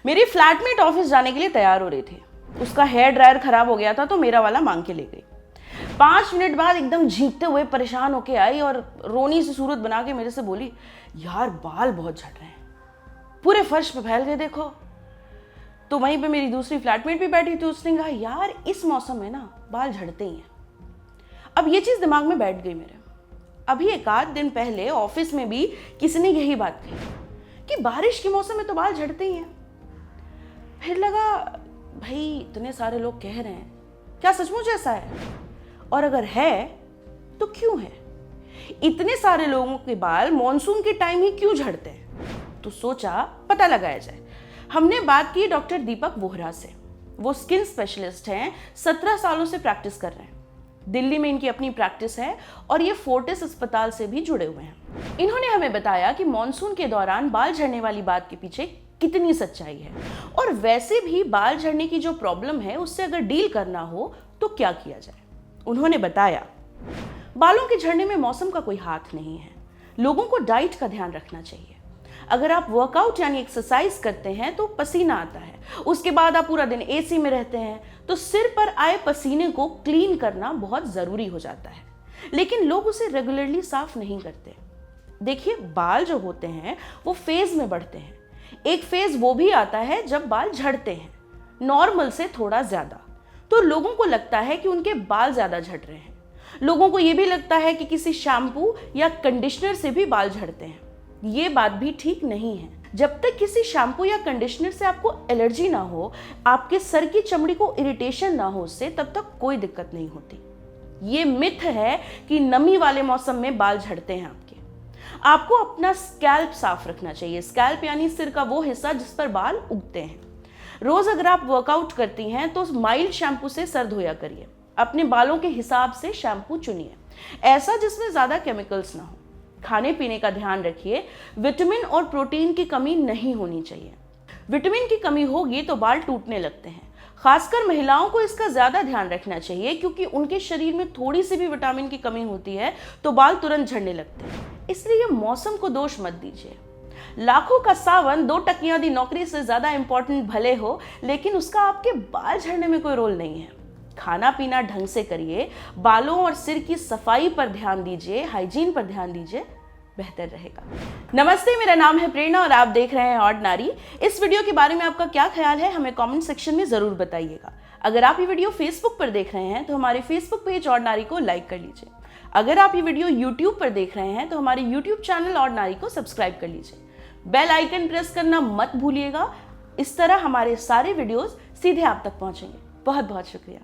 मेरी flatmate office जाने के लिए तैयार हो रही थी। उसका हेयर ड्रायर खराब हो गया था तो मेरा वाला मांग के ले गई। 5 मिनट बाद एकदम झींकते हुए परेशान होके आई और रोनी सी सूरत बना के मेरे से बोली, यार बाल बहुत झड़ रहे हैं, पूरे फर्श पे फैल गए देखो। तो वहीं पे मेरी दूसरी फ्लैटमेट भी बैठी थी, उसने कहा यार इस मौसम में ना बाल झड़ते ही हैं। अब ये चीज़ दिमाग में बैठ गई मेरे। अभी एक आध दिन पहले ऑफिस में भी किसी ने यही बात कही कि बारिश के मौसम में तो बाल झड़ते ही हैं। फिर लगा भाई इतने सारे लोग कह रहे हैं, क्या सचमुच ऐसा है? और अगर है तो क्यों है? इतने सारे लोगों के बाल मॉनसून के टाइम ही क्यों झड़ते हैं? तो सोचा पता लगाया जाए। हमने बात की डॉक्टर दीपक वोहरा से। वो स्किन स्पेशलिस्ट हैं, 17 सालों से प्रैक्टिस कर रहे हैं। दिल्ली में इनकी अपनी प्रैक्टिस है और ये फोर्टिस अस्पताल से भी जुड़े हुए हैं। इन्होंने हमें बताया कि मॉनसून के दौरान बाल झड़ने वाली बात के पीछे कितनी सच्चाई है और वैसे भी बाल झड़ने की जो प्रॉब्लम है उससे अगर डील करना हो तो क्या किया जाए। उन्होंने बताया, बालों के झड़ने में मौसम का कोई हाथ नहीं है। लोगों को डाइट का ध्यान रखना चाहिए। अगर आप वर्कआउट यानी एक्सरसाइज करते हैं तो पसीना आता है, उसके बाद आप पूरा दिन एसी में रहते हैं तो सिर पर आए पसीने को क्लीन करना बहुत ज़रूरी हो जाता है, लेकिन लोग उसे रेगुलरली साफ नहीं करते। देखिए, बाल जो होते हैं वो फेज में बढ़ते हैं। एक फेज वो भी आता है जब बाल झड़ते हैं, नॉर्मल से थोड़ा ज़्यादा। तो लोगों को लगता है कि उनके बाल ज़्यादा झड़ रहे हैं। लोगों को ये भी लगता है कि किसी शैम्पू या कंडीशनर से भी बाल झड़ते हैं। ये बात भी ठीक नहीं है। जब तक किसी शैम्पू या कंडीशनर से आपको एलर्जी ना हो, आपके सर की चमड़ी को इरिटेशन ना हो उससे, तब तक कोई दिक्कत नहीं होती। ये मिथ है कि नमी वाले मौसम में बाल झड़ते हैं आपको अपना स्कैल्प साफ रखना चाहिए। स्कैल्प यानी सिर का वो हिस्सा जिस पर बाल उगते हैं। रोज अगर आप वर्कआउट करती हैं तो माइल्ड शैम्पू से सर धोया करिए। अपने बालों के हिसाब से शैम्पू चुनिए, ऐसा जिसमें ज्यादा केमिकल्स ना हो। खाने पीने का ध्यान रखिए। विटामिन और प्रोटीन की कमी नहीं होनी चाहिए। विटामिन की कमी होगी तो बाल टूटने लगते हैं। खासकर महिलाओं को इसका ज्यादा ध्यान रखना चाहिए क्योंकि उनके शरीर में थोड़ी सी भी विटामिन की कमी होती है तो बाल तुरंत झड़ने लगते हैं। इसलिए मौसम को दोष मत दीजिए। लाखों का सावन 2 टकियां दी नौकरी से ज्यादा इंपॉर्टेंट भले हो, लेकिन उसका आपके बाल झड़ने में कोई रोल नहीं है। खाना पीना ढंग से करिए, बालों और सिर की सफाई पर ध्यान दीजिए, हाइजीन पर ध्यान दीजिए, बेहतर रहेगा। नमस्ते, मेरा नाम है प्रेरणा और आप देख रहे हैं ऑर्डिनरी। इस वीडियो के बारे में आपका क्या ख्याल है हमें कमेंट सेक्शन में जरूर बताइएगा। अगर आप ये वीडियो फेसबुक पर देख रहे हैं तो हमारे फेसबुक पेज ऑर्डिनरी को लाइक कर लीजिए। अगर आप ये वीडियो यूट्यूब पर देख रहे हैं तो हमारे यूट्यूब चैनल ऑर्डिनरी को सब्सक्राइब कर लीजिए। बेल आइकन प्रेस करना मत भूलिएगा। इस तरह हमारे सारे वीडियोस सीधे आप तक पहुंचेंगे। बहुत बहुत शुक्रिया।